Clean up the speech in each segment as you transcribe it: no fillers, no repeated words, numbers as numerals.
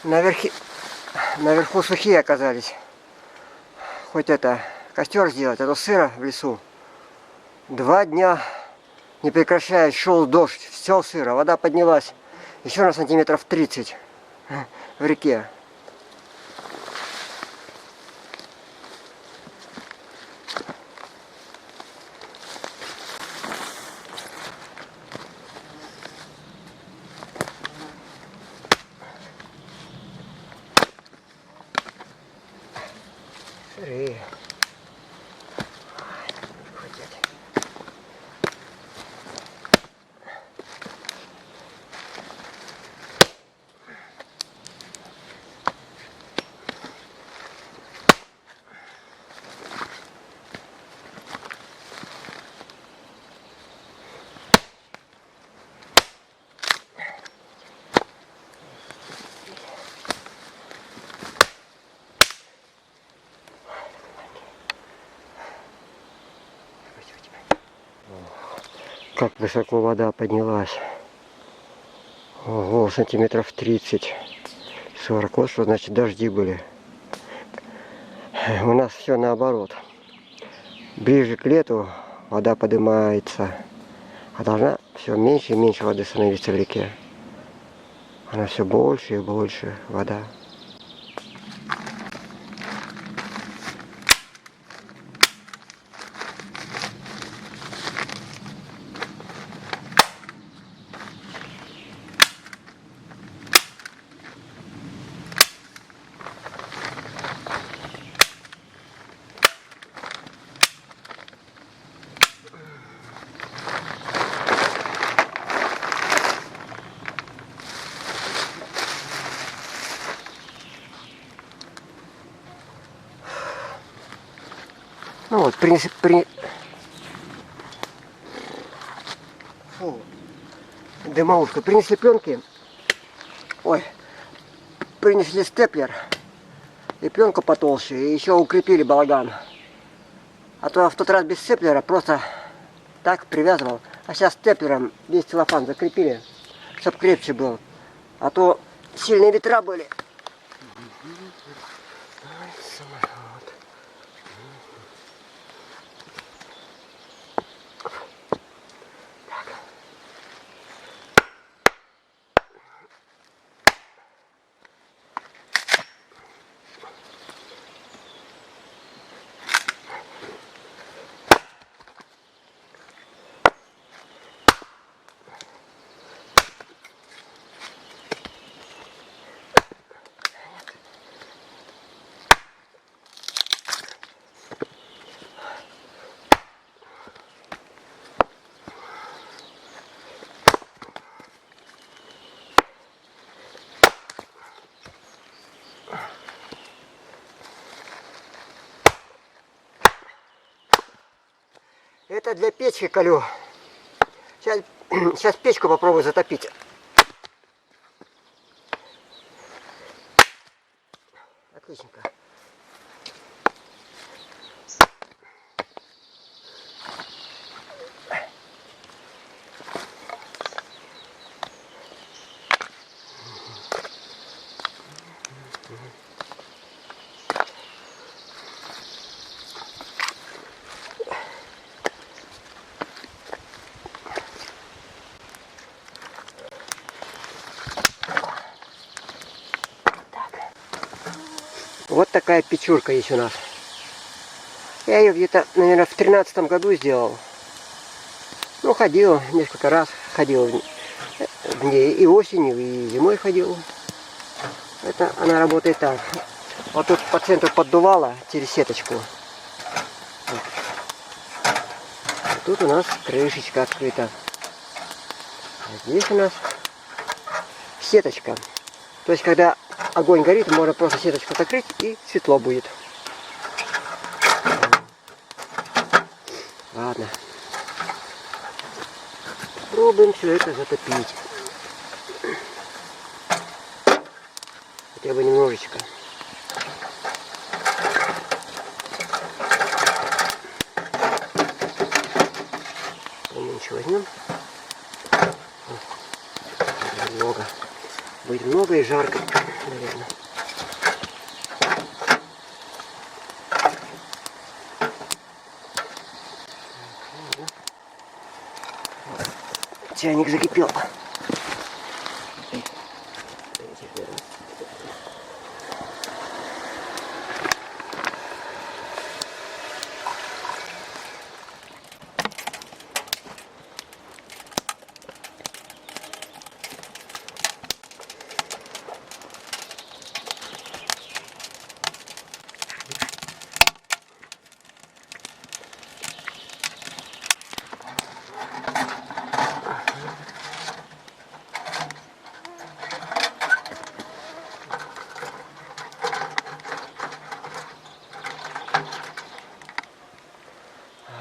наверху сухие оказались. Хоть это, костер сделать, а то сыро в лесу. 2 дня, не прекращаясь, шел дождь, все сыро, вода поднялась еще на сантиметров 30 в реке. Сырые. Как высоко вода поднялась. Ого, сантиметров 30-40. Вот что значит дожди были. У нас все наоборот. Ближе к лету вода поднимается. А должна все меньше и меньше воды становиться в реке. Она все больше и больше вода. Ну вот, дымовушка. Принесли пленки. Ой, принесли степлер. И пленку потолще. И еще укрепили балаган. А то в тот раз без степлера просто так привязывал. А сейчас степлером весь целлофан закрепили, чтобы крепче был. А то сильные ветра были. Это для печки колю. Сейчас печку попробую затопить. Отличненько. Вот такая печурка есть у нас. Я ее где-то, наверное, в 13 году сделал. Ну, ходил несколько раз, ходил в ней и осенью, и зимой ходил. Это она работает так. Вот тут по центру поддувало через сеточку. Вот. А тут у нас крышечка открыта. А здесь у нас сеточка. То есть, когда огонь горит, можно просто сеточку закрыть, и светло будет. Ладно. Пробуем все это затопить. Хотя бы немножечко. Поменьше возьмем. Немного. Будет много и жарко, наверное. Чайник закипел.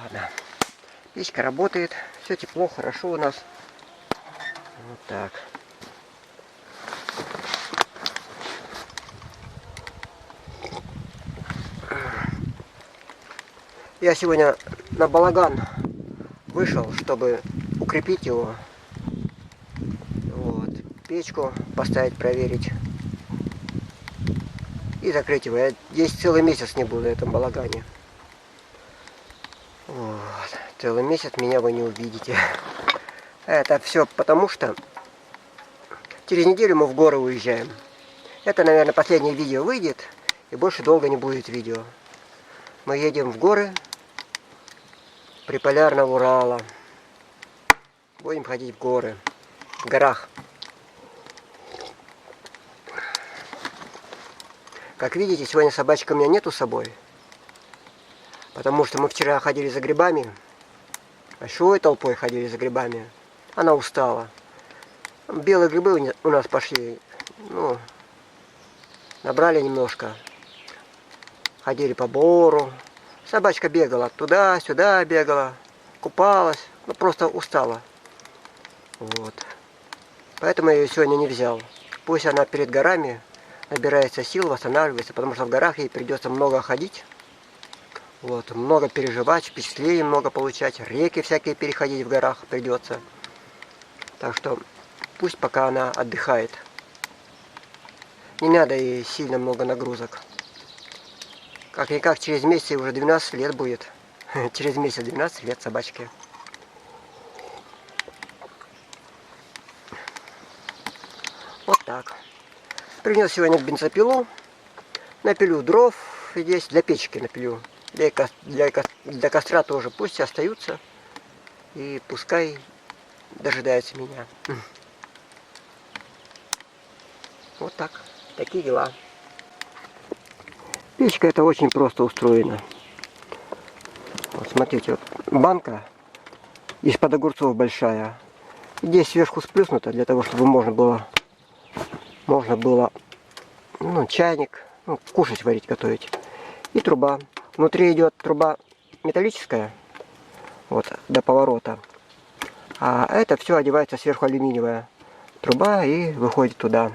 Ладно. Печка работает, все тепло, хорошо у нас. Вот так. Я сегодня на балаган вышел, чтобы укрепить его. Вот. Печку поставить, проверить. И закрыть его. Я здесь целый месяц не буду на этом балагане. Вот. Целый месяц меня вы не увидите. Это все потому, что через неделю мы в горы уезжаем. Это, наверное, последнее видео выйдет. И больше долго не будет видео. Мы едем в горы Приполярного Урала. Будем ходить в горы. В горах. Как видите, сегодня собачка у меня нету с собой. Потому что мы вчера ходили за грибами. Большой толпой ходили за грибами. Она устала. Белые грибы у нас пошли. Ну, набрали немножко. Ходили по бору. Собачка бегала туда-сюда, бегала. Купалась. Ну, просто устала. Вот. Поэтому я ее сегодня не взял. Пусть она перед горами набирается сил, восстанавливается. Потому что в горах ей придется много ходить. Вот, много переживать, впечатлений много получать. Реки всякие переходить в горах придется. Так что пусть пока она отдыхает. Не надо ей сильно много нагрузок. Как-никак через месяц уже 12 лет будет. Через месяц 12 лет собачке. Вот так. Принес сегодня бензопилу. Напилю дров здесь, для печки напилю. Для костра тоже пусть остаются. И пускай дожидаются меня. Вот так. Такие дела. Печка это очень просто устроена. Вот смотрите, вот банка из-под огурцов большая. Здесь сверху сплюснута для того, чтобы можно было ну, чайник, ну, кушать, варить, готовить. И труба. Внутри идет труба металлическая, вот, до поворота. А это все одевается сверху алюминиевая труба и выходит туда.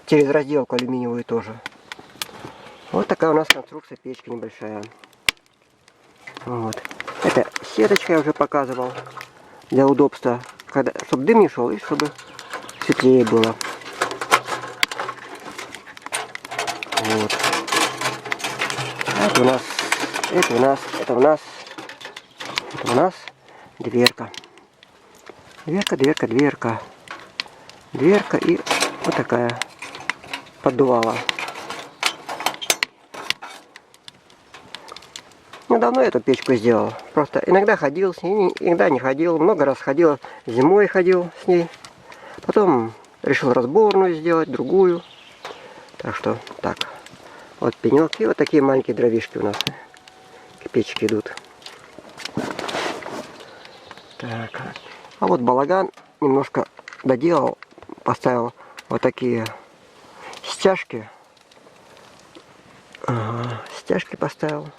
Через разделку алюминиевую тоже. Вот такая у нас конструкция печки небольшая. Вот. Это сеточка я уже показывал. Для удобства. Чтобы дым не шел и чтобы светлее было. Вот. Это у нас дверка. Дверка и вот такая поддувала. Ну, давно эту печку сделал. Просто иногда ходил с ней, иногда не ходил. Много раз ходил, зимой ходил с ней. Потом решил разборную сделать, другую. Так что, так. Вот пенек. И вот такие маленькие дровишки у нас к печке идут. Так. А вот балаган немножко доделал. Поставил вот такие стяжки. Ага, стяжки поставил.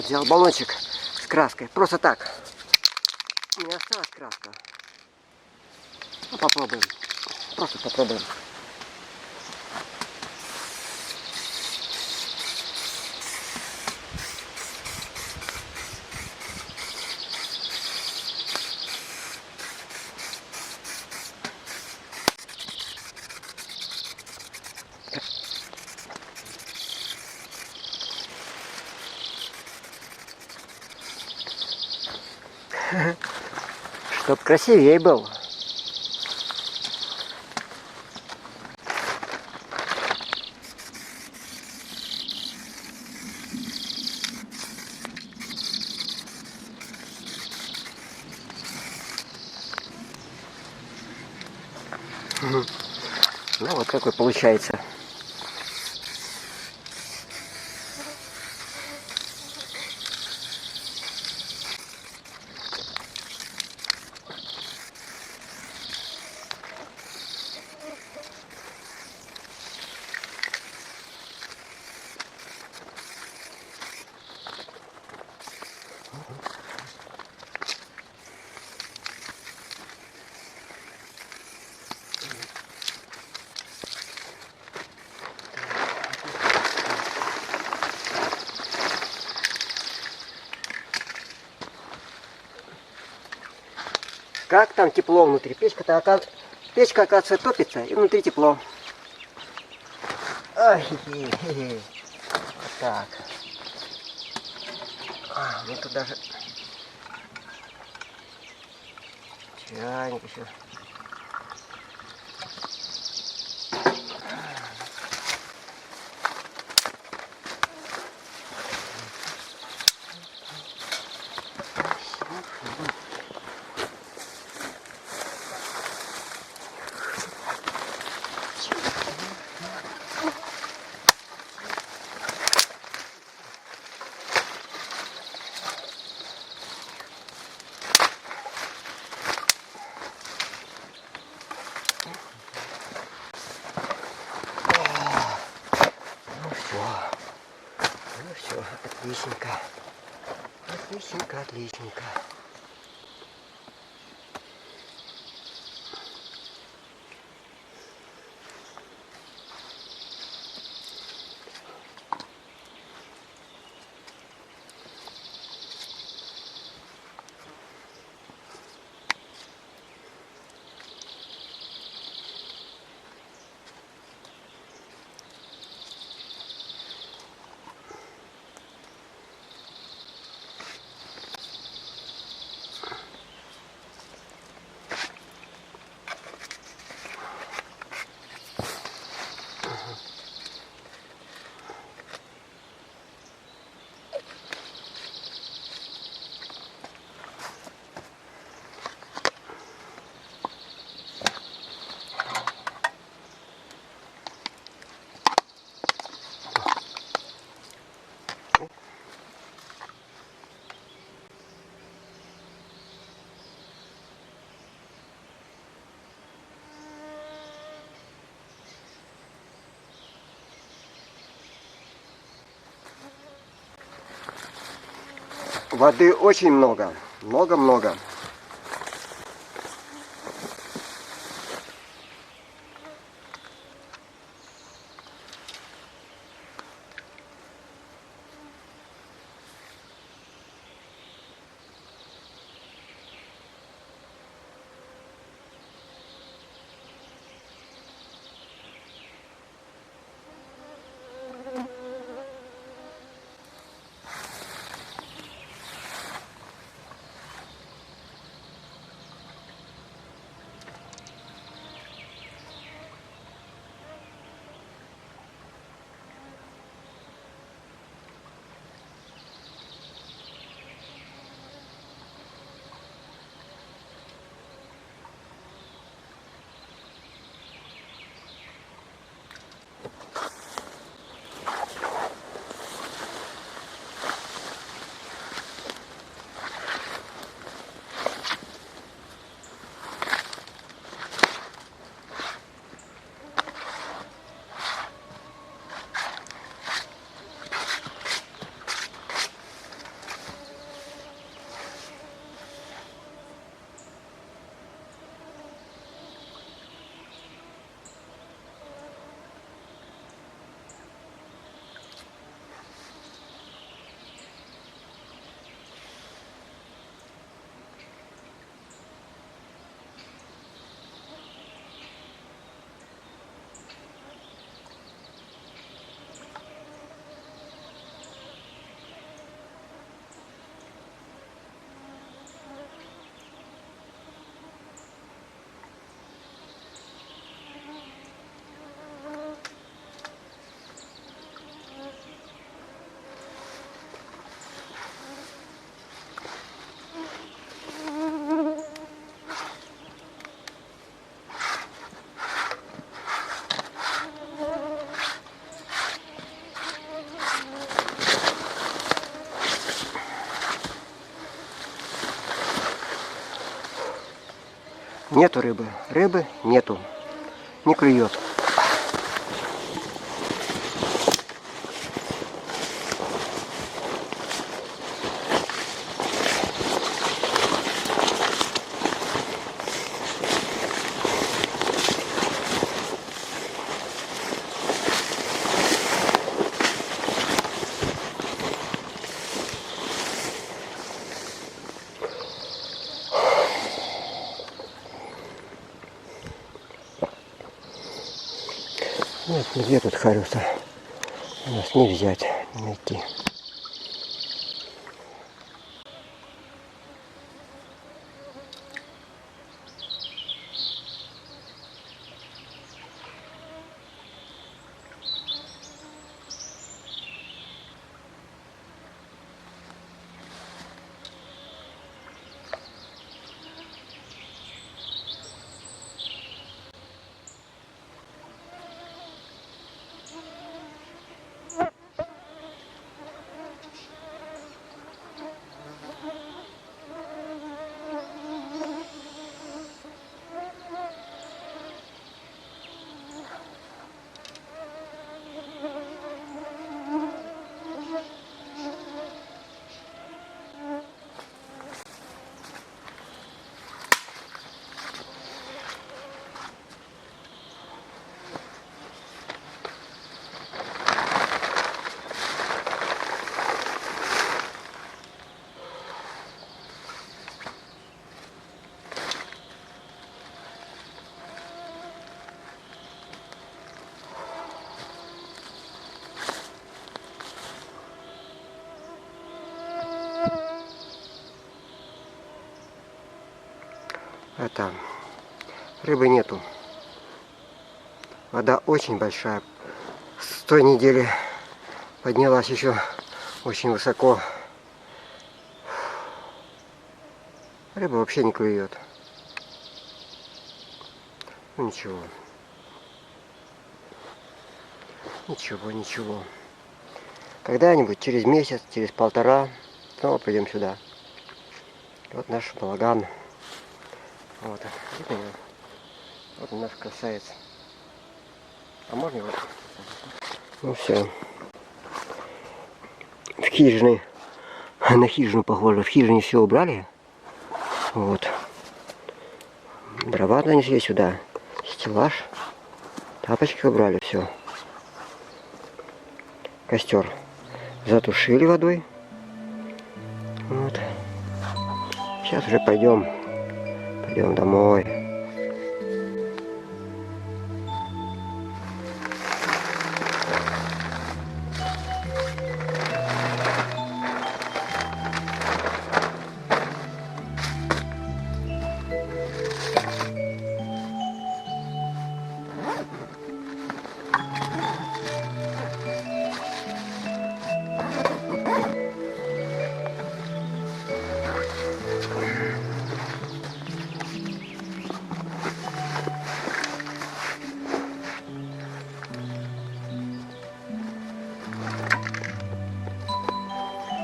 Вот взял баллончик с краской. Просто так. У меня осталась краска. Ну, попробуем. Просто попробуем. Чтоб красивее был. Ну вот какой получается. Как там тепло внутри? Печка, оказывается, топится, и внутри тепло. Ай, вот так. Ну тут даже чайник еще. Ну все, отличненько. Отличненько, отличненько. Воды очень много. Много-много. Нету рыбы. Рыбы нету. Не клюет. Нет, где тут хариуса? У нас не взять, не найти. Это рыбы нету. Вода очень большая. С той недели поднялась еще очень высоко. Рыба вообще не клюет. Ну ничего. Ничего. Когда-нибудь через месяц, через полтора снова придем сюда. Вот наш балаган. Вот, видно его? Вот наш красавец. А можно его? Ну все. В хижине, на хижину похоже, в хижине все убрали. Вот. Дрова нанесли сюда, стеллаж, тапочки убрали, все. Костер затушили водой. Вот. Сейчас уже пойдем домой.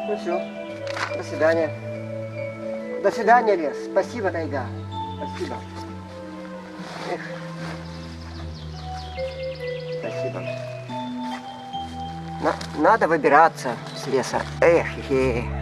Ну все, до свидания. До свидания, лес. Спасибо, тайга. Спасибо. Эх. Спасибо. Надо выбираться с леса. Эх, хе-хе.